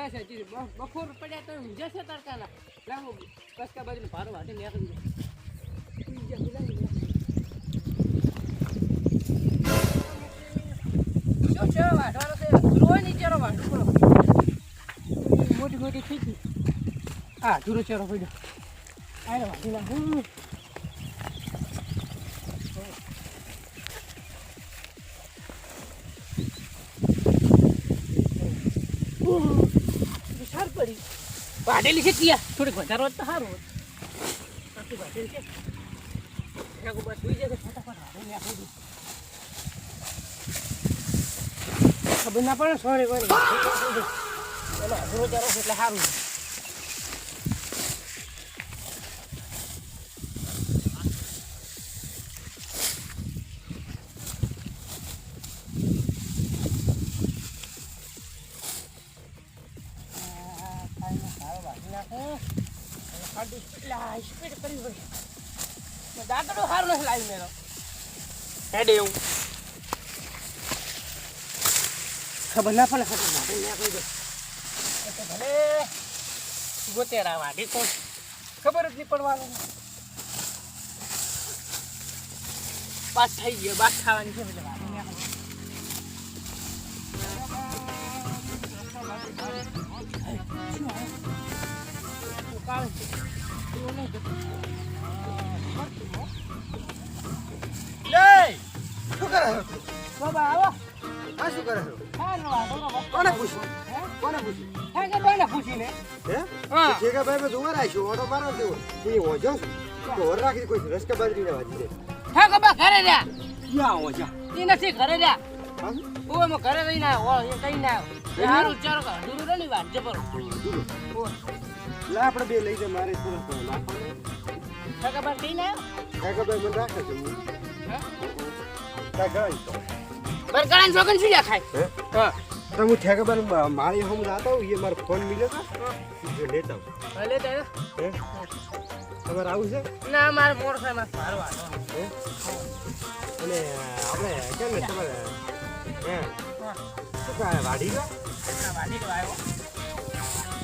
ના છે બફોર પડ્યા તો ઊંઝા છે તડકાના લાવો કસકા બાજુ ભારો વાટી નીકળી શું છે વાટવાનો છે રોય ની ચેરો વાટો મોટી મોટી થઈ ગઈ હા ધૂરો ચેરો પડ્યો આરે વાટી નાખું સાર પડી વાટેલી છે ત્યાં થોડીક વધારે હોત તો સારું હોત આટલી વાટેલી છે એક ઉપર સુઈ જશે ફટાફટ વાટેલી આપી દઉં ખબર ના પડે સોરી એનો અધૂરો ચારો છે એટલે સારું સ્પીડ કરી પડે દાંતડો સારું નથી લાવી મેરો હેડે એવું ખબર ના પડે ભલે ગોતેરા વાડી તો ખબર જ નહીં પડવાનું બાદ થઈ ગયો બાદ ખાવાની છે એટલે વાડી કોને પૂછ્યું પૂછીને ભાઈ જોવા રાખ્યો ઓટો મારો દેવો એ હોજો તો ઓર રાખી કોઈ રસ્કા બાજરી ના વાજી દે હા કબા ઘરે રહ્યા ક્યાં હોજો એ નથી ઘરે રહ્યા ઓય મો ઘરે રહીને આવ્યો એ કઈ ના આવ્યો હારું ચારો કા દૂર રહી વાત જબર લા આપણે બે લઈ જા મારે થોડો નાખવાનો ખબર કઈ ના કાકા ભાઈ મને રાખે છે કાકા બરગડાન જોગન શું ખાય હા તો હું ઠેકાબાન મારી હમ જાતા હું એ મારો ફોન મિલ્યો था ये लेता हूं ભલે તે તમારે આવું છે ના માર મોર છે માર ભારો વાળો અને આપણે કેમ ને તમારે શું કાય વાડી ગયો વાડી આવ્યો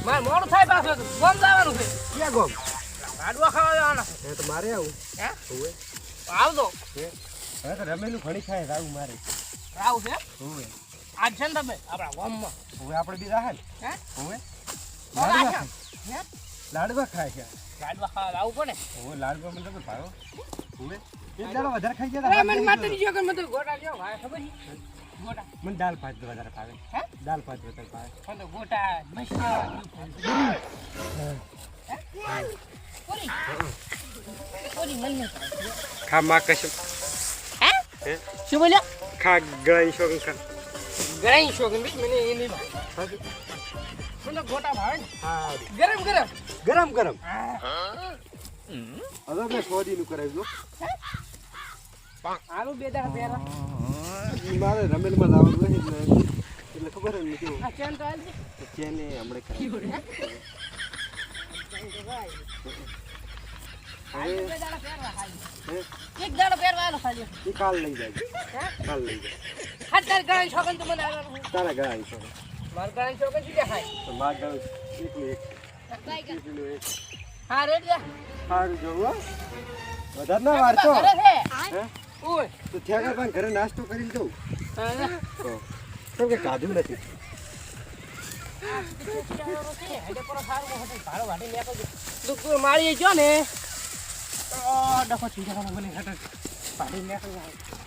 માર મોર થાય પાછો ગોમ જવાનું છે ક્યાં ગોમ ગાડવા ખાવા જવાના એ તો મારે આવું હે હોવે આવજો હવે તો રમેલું ઘણી ખાય રાવું મારે રાવ છે હોવે આજ છે ને તમે આપણા ગોમમાં હવે આપણે બી રાહે હે હોવે હે લાડવા ખાય છે ગાડવા ખાવા આવું પડે હોવે લાડવા મને તો ભાવ હોવે એક દાડો વધારે ખાઈ ગયા અરે મને માતરી જો કે મને ગોટા જો ભાઈ ખબર છે ગોટા મને દાલ ભાત વધારે ભાવે હે દાલ ભાત વધારે ભાવે પણ તો ગોટા મસ્ત પૂરી મને ખા માં કશું હે શું બોલ્યા ખા ગળાઈ શોખ ખા ગરાઈ શોગન બી મને એ નહીં ભાવે મને ગોટા ભાવે ને હા ગરમ ગરમ ગરમ ગરમ હા હવે મેં સોદીનું કરાવી દો આલુ બે દાડા પહેરા મારે રમેલમાં લાવવાનું નથી એટલે ખબર જ નથી આ ચેન તો આલજે ચેને હમણે કરાવી બે દાડા પહેરવા ખાલી એક દાડો પહેરવા આલો ખાલી એ કાલ લઈ જાય હે કાલ લઈ જાય હાથ ગરાઈ શોગન તો મને આવવાનું તારા ગળાઈ શોખ માર ગરાઈ શોગન શું ખાય તો માર ગળું એકલું એક એકલું એક હા રેડી સારું જોવું વધારે ના વારતો ઘરે છે હે ઓય તો થયા પણ ઘરે નાસ્તો કરી દઉં હા તો કેમ કે કાઢું નથી મારી જો ને ડખો થઈ જવાનો મને પાડી નાખી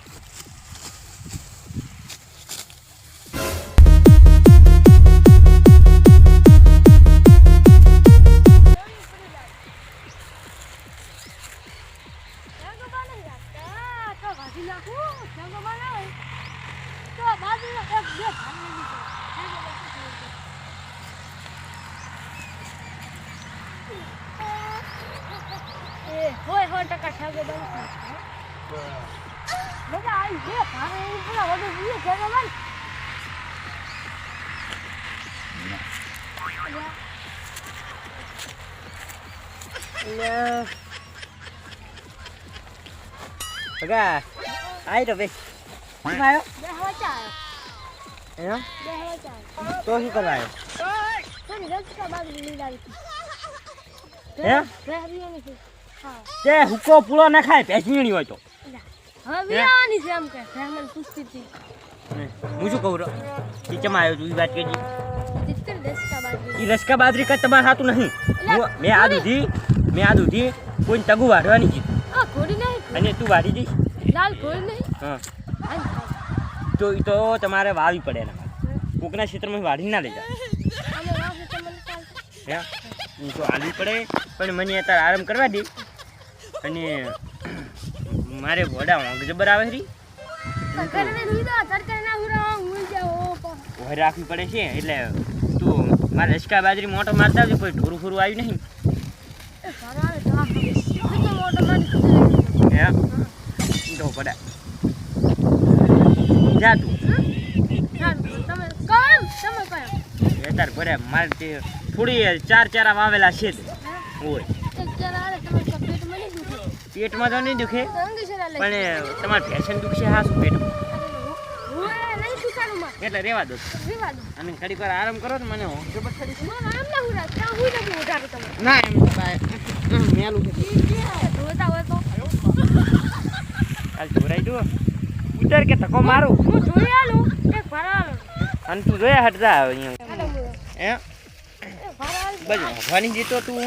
હોય ટકા ઠાગો બંધ બધા આવી છે ભારે પૂરા વધુ બીએ છે ને બગા આઈ તો બે શું આવ્યો બે હવા ચા એમ બે હવા ચા તો શું કરવા આવ્યો તો રસ્તા બાજુ લઈ આવી હે રહેવાની છે હા તે હુકો પૂળો ન ખાય ભેંસવીણી હોય તો હવે વિયાની છે એમ કે રહેવાની પૂછતી હતી હું શું કહું રો ચીચમાં આવ્યો તું ઈ વાત કેજી ચિત્તર રસ્તા બાજુ ઈ રસકા બાજરી કઈ તમારે હાતું નહીં મેં આ દૂધી કોઈ તગુ વાઢવાની કીધું આ ઘોડી નહીં અને તું વાઢી દઈશ લાલ ઘોડી નહીં હા હાલ તો ઈ તો તમારે વાવી પડે એના કોકના ક્ષેત્રમાં વાઢી ના લઈ જાય અમે વાસે તમને ચાલ હે ઈ તો આલવી પડે પણ મને અત્યારે આરામ કરવા દે અને મારે વડા ઊંઘ જબર આવે છે સરકારને દીધા સરકારના હુરા હું જાઓ ઓય રાખવી પડે છે એટલે તું મારે રસકા બાજરી મોટો મારતા આવજો કોઈ ઢોરું ફોરું આવ્યું નહીં એ ફરાવે તો આ કેટલો મોટો મારી હે તો પડે જા તું તમે કામ તમે કામ અત્યારે પડે મારે તે થોડી ચાર ચારા વાવેલા છે જ હોય એક જરા આલે તમે પેટ મળી ગયું પેટમાં તો નહીં દુખે સંગ છે લે પણ તમારે ફેશન દુખશે હા શું પેટમાં હું નહીં સુકાનું માં એટલે રહેવા દો વિવાદ અને ઘડીક વાર આરામ કરો ને મને ઊંઘ જબર ખરી મને આમ ના હુરા ત્યાં હું નથી ઉઠાડું તમે ના એમ મેલું છે ધોતા હોય તો હાલ જોરાઈ દો ઉતર કે ધક્કો મારું હું જોઈ આલું એક ભરાલો અને તું જોયા હટ જા અહીંયા હાલો હું હે એ ભરાલ બસ ઊંઘવાની જીતો તું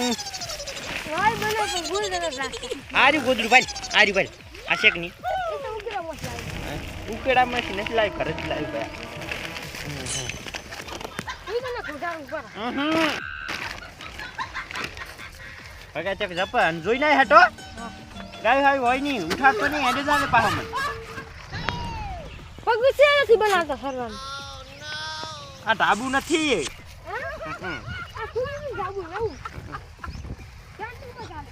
વાય બનો તો ભૂલ જરા રાખો આર્યું ગોદડું ભાઈ આ શેક ની એ તો ઉગરા મત લાવી ઉકેડામાંથી નથી લાવી ઘરે જ લાવી ગયા ઈ તને ખોટાનું પર ભગા ચક જપા અને જોઈ નાય હટો ગાય હાય હોય નહીં ઉઠાડતો નહીં હેડે જાવે પાછો મને પગ વિશે નથી બનાવતા ફરવાનું આ ઢાબુ નથી આ કુણી જાવું આવું ક્યાં તું બગાડ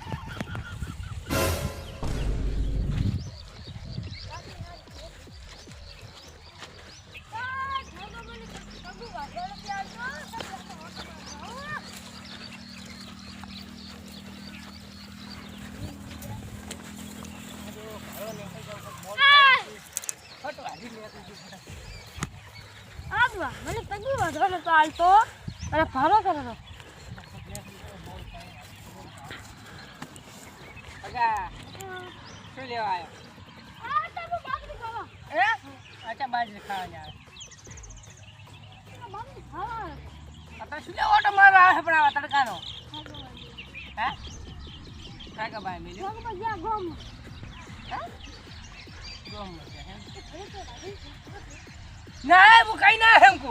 મને પગી વધવાનો તો આલતો અને ભારો કરો ભગા શું લેવા આવ્યો આ તમે બાકરી ખાવા હે અચ્છા બાજરી ખાવા જાય બાકરી ખાવા અત્યારે શું લેવો ઓટો મારો આવે પણ આવા તડકાનો હે કાકા ભાઈ મિલ્યો ગોમ પર જા ગોમ હે ગોમ ના હું કઈ ના हमको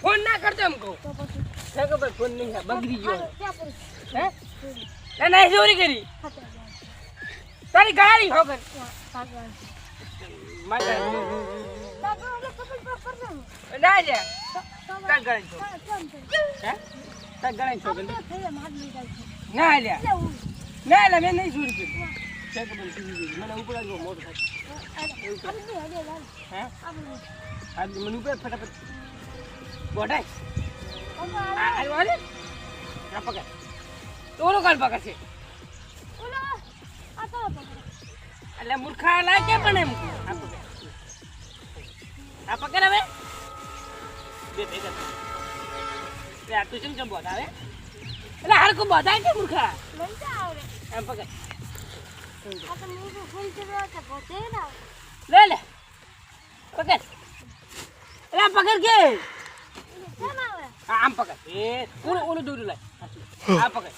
फोन ना करते हमको તો પછી देखो भाई फोन नहीं है बगड़ी गयो ક્યાં પર है ना नहीं चोरी करी तारी गाड़ी हो गई ભાગવાન माता બાબા ઓલે કપલ પર કરજો ना जा का गाड़ी छो કેમ છે है का गाड़ी छो આપણે ફેરે માર લઈ જાય છે ना ले લેવું ना ले मैं नहीं चोरी करी देखो भाई मैंने ऊपर आ गयो मोटर આપણે હડે લાલ है આપણે अब मन ऊपर फटाफट बोटाई બાબા आई वाले क्या पकड़ तोरो काल पकड़ से ઓલો આ તો પકડ એટલે મૂર્ખા લા કે પણ એમ આ પકડ હવે બે ભેગા લે આ તું ચમ બોધાવે એટલે હરકો બોધાય કે મૂર્ખા લઈ જા આવે એમ પકડ આ તો મુંગો ફૂલ કરે છે પોતે ના લે લે પકડ એટલે પકડ કે કેમ આવે આમ પકડ એ ઓલું દૂર લાય આ પકડ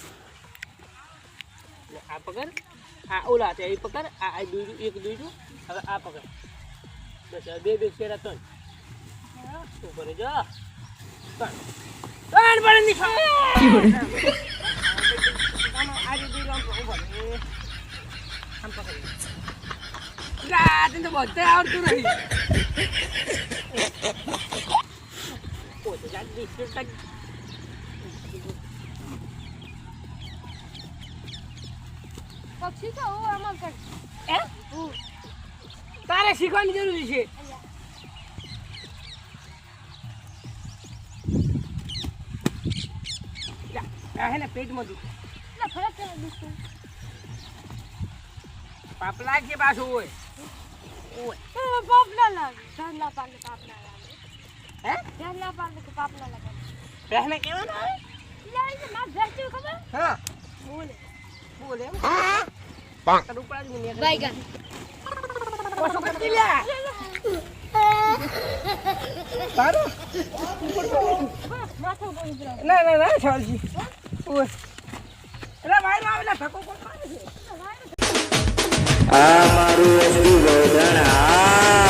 લે આ પકડ આ ઓલા તે એ પકડ આ દૂર એક દૂર હવે આ પકડ બસ બે બે શેરા ત્રણ ઉપર જા ત્રણ ત્રણ પર ની આજે દૂર આમ ઉપર આમ પકડ તો બોલતે આવડતું નથી પોતે જાત બિસ્કિટ તક પક્ષી તો ઓ આમાં કર હે તારે શીખવાની જરૂરી છે આ હે ને પેટમાં દુખે એટલે ફરક કરે દીકું પાપલા કે પાછું હોય ઓય પાપલા લાગે ઠંડા પાણી પાપલા લાગે હે ધ્યાન ના પાડે કે પાપ ના લગાડે. પહેને કેવાનું આવે યાર એ માર ઘર કેવું ખબર? હા બોલે. બોલ એમ તારું ઉપર જ મને બાઈગન. ઓછું કરતી લ્યા તારું માથું બોલી દે. ના ના ના ચાલજી ઓય એટલે વાયરો આવેલા ધક્કો કોણ મારે છે આ મારું એસટી ગોધણ આ